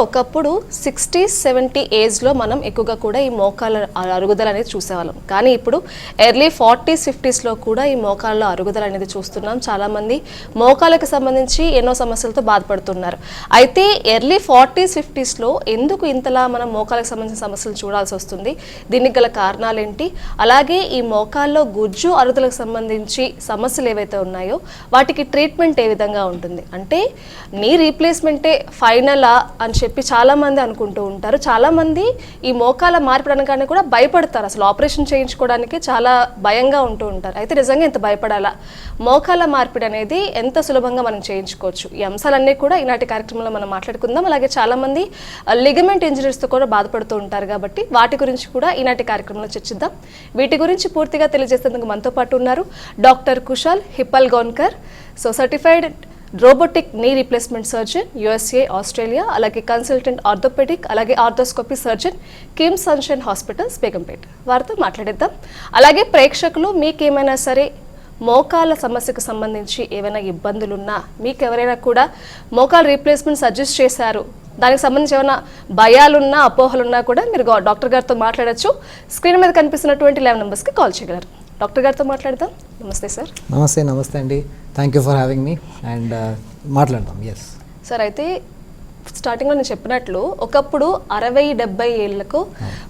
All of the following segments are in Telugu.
ఒకప్పుడు 60-70 ఏజ్లో మనం ఎక్కువగా కూడా ఈ మోకాళ్ళ అరుగుదల అనేది చూసేవాళ్ళం. కానీ ఇప్పుడు ఎర్లీ 40s-50స్లో కూడా ఈ మోకాళ్ళ అరుగుదల అనేది చూస్తున్నాం. చాలామంది మోకాళ్ళకి సంబంధించి ఎన్నో సమస్యలతో బాధపడుతున్నారు. అయితే ఎర్లీ 40s-50స్లో ఎందుకు ఇంతలా మనం మోకాళ్ళకి సంబంధించిన సమస్యలు చూడాల్సి వస్తుంది? దీనికి గల కారణాలు ఏంటి? అలాగే ఈ మోకాల్లో గుజ్జు అరుగుదలకు సంబంధించి సమస్యలు ఏవైతే ఉన్నాయో వాటికి ట్రీట్మెంట్ ఏ విధంగా ఉంటుంది? అంటే నీ రీప్లేస్మెంటే ఫైనలా అని చెప్పి చాలా మంది అనుకుంటూ ఉంటారు. చాలా మంది ఈ మోకాల మార్పడానికి కూడా భయపడతారు. అసలు ఆపరేషన్ చేయించుకోవడానికి చాలా భయంగా ఉంటూ ఉంటారు. అయితే నిజంగా ఎంత భయపడాలా? మోకాల మార్పిడి అనేది ఎంత సులభంగా మనం చేయించుకోవచ్చు? ఈ అంశాలన్నీ కూడా ఈనాటి కార్యక్రమంలో మనం మాట్లాడుకుందాం. అలాగే చాలా మంది లిగమెంట్ ఇంజరీస్తో కూడా బాధపడుతూ ఉంటారు కాబట్టి వాటి గురించి కూడా ఈనాటి కార్యక్రమంలో చర్చిద్దాం. వీటి గురించి పూర్తిగా తెలియజేసేందుకు మనతో పాటు ఉన్నారు doctor Kushal Hippalgaonkar, certified robotic knee replacement surgeon, USA, Australia. అలాగే కన్సల్టెంట్ ఆర్థోపెడిక్ అలాగే arthroscopy surgeon, KIMS Sunshine hospitals, Begumpet. వారితో మాట్లాడేద్దాం. అలాగే ప్రేక్షకులు మీకేమైనా సరే మోకాళ్ళ సమస్యకు సంబంధించి ఏమైనా ఇబ్బందులున్నా, మీకు ఎవరైనా కూడా మోకాళ్ళ రీప్లేస్మెంట్ సజెస్ట్ చేశారు, దానికి సంబంధించి ఏమైనా భయాలున్నా అపోహలున్నా కూడా మీరు డాక్టర్ గారితో మాట్లాడచ్చు. స్క్రీన్ మీద కనిపిస్తున్నటువంటి 11 నెంబర్స్కి కాల్ చేయగలరు. డాక్టర్ గారితో మాట్లాడదాం. నమస్తే సార్. నమస్తే అండి. Thank you for having me and మాట్లాడదాం. ఎస్ సార్, అయితే స్టార్టింగ్లో నేను చెప్పినట్లు ఒకప్పుడు 60-70 ఏళ్లకు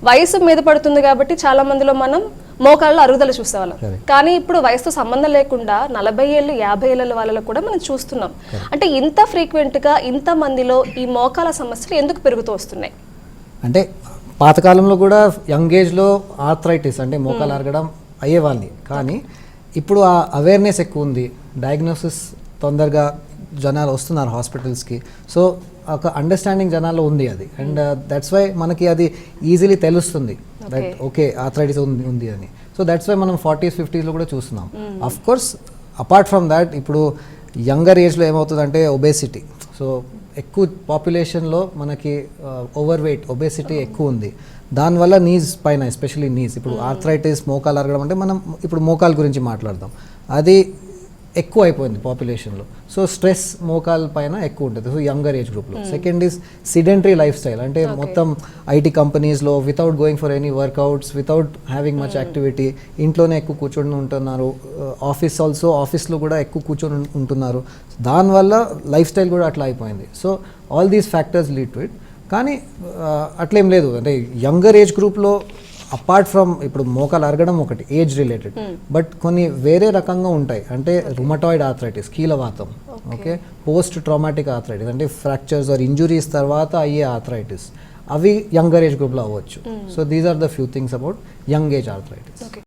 వయసు మీద పడుతుంది కాబట్టి చాలా మందిలో మనం మోకాళ్ళ అరుగుదల చూసేవాళ్ళం. కానీ ఇప్పుడు వయసుతో సంబంధం లేకుండా 40 ఏళ్ళు 50 ఏళ్ళ వాళ్ళలో కూడా మనం చూస్తున్నాం. అంటే ఇంత ఫ్రీక్వెంట్గా ఇంత మందిలో ఈ మోకాళ్ళ సమస్యలు ఎందుకు పెరుగుతూ వస్తున్నాయి? అంటే పాతకాలంలో కూడా యంగ్ ఏజ్లో ఆర్థరైటిస్ అంటే మోకాలు అరగడం అయ్యేవాళ్ళని, కానీ ఇప్పుడు ఆ అవేర్నెస్ ఎక్కువ ఉంది. డయాగ్నోసిస్ తొందరగా జనాలు వస్తున్నారు హాస్పిటల్స్కి. సో ఒక అండర్స్టాండింగ్ జనాల్లో ఉంది అది. అండ్ దట్స్ వై మనకి అది ఈజీలీ తెలుస్తుంది దట్ ఓకే ఆర్థరైటిస్ ఉంది అని. సో దట్స్ వై మనం 40s-50స్లో కూడా చూస్తున్నాం. Of course apart from that ఇప్పుడు యంగర్ ఏజ్లో ఏమవుతుందంటే ఒబేసిటీ. సో ఎక్కువ పాపులేషన్లో మనకి ఓవర్ వెయిట్ ఒబేసిటీ ఎక్కువ ఉంది. దానివల్ల నీస్ పైన ఎస్పెషలీ నీస్ ఇప్పుడు ఆర్థరైటిస్ మోకాలు అరగడం అంటే మనం ఇప్పుడు మోకాలు గురించి మాట్లాడదాం. అది ఎక్కువ అయిపోయింది పాపులేషన్లో. సో స్ట్రెస్ మోకాల్ పైన ఎక్కువ ఉంటుంది. సో యంగర్ ఏజ్ గ్రూప్లో. Second is sedentary life style. అంటే మొత్తం ఐటీ కంపెనీస్లో without going for any workouts, without having much activity, ఇంట్లోనే ఎక్కువ కూర్చొని ఉంటున్నారు. ఆఫీస్లో కూడా ఎక్కువ కూర్చొని ఉంటున్నారు. దానివల్ల లైఫ్ స్టైల్ కూడా అట్లా అయిపోయింది. So all these factors lead to it. కానీ అట్లేం లేదు. అంటే యంగర్ ఏజ్ గ్రూప్లో అపార్ట్ ఫ్రమ్ ఇప్పుడు మోకాలు అరగడం ఒకటి ఏజ్ రిలేటెడ్, బట్ కొన్ని వేరే రకంగా ఉంటాయి. అంటే రుమటాయిడ్ ఆర్థరైటిస్, కీలవాతం, ఓకే, పోస్ట్ ట్రామాటిక్ ఆర్థరైటిస్ అంటే ఫ్రాక్చర్స్ ఆర్ ఇంజురీస్ తర్వాత అయ్యే ఆర్థరైటిస్, అవి యంగర్ ఏజ్ గ్రూప్లో అవ్వచ్చు. So these are the few things about young age arthritis.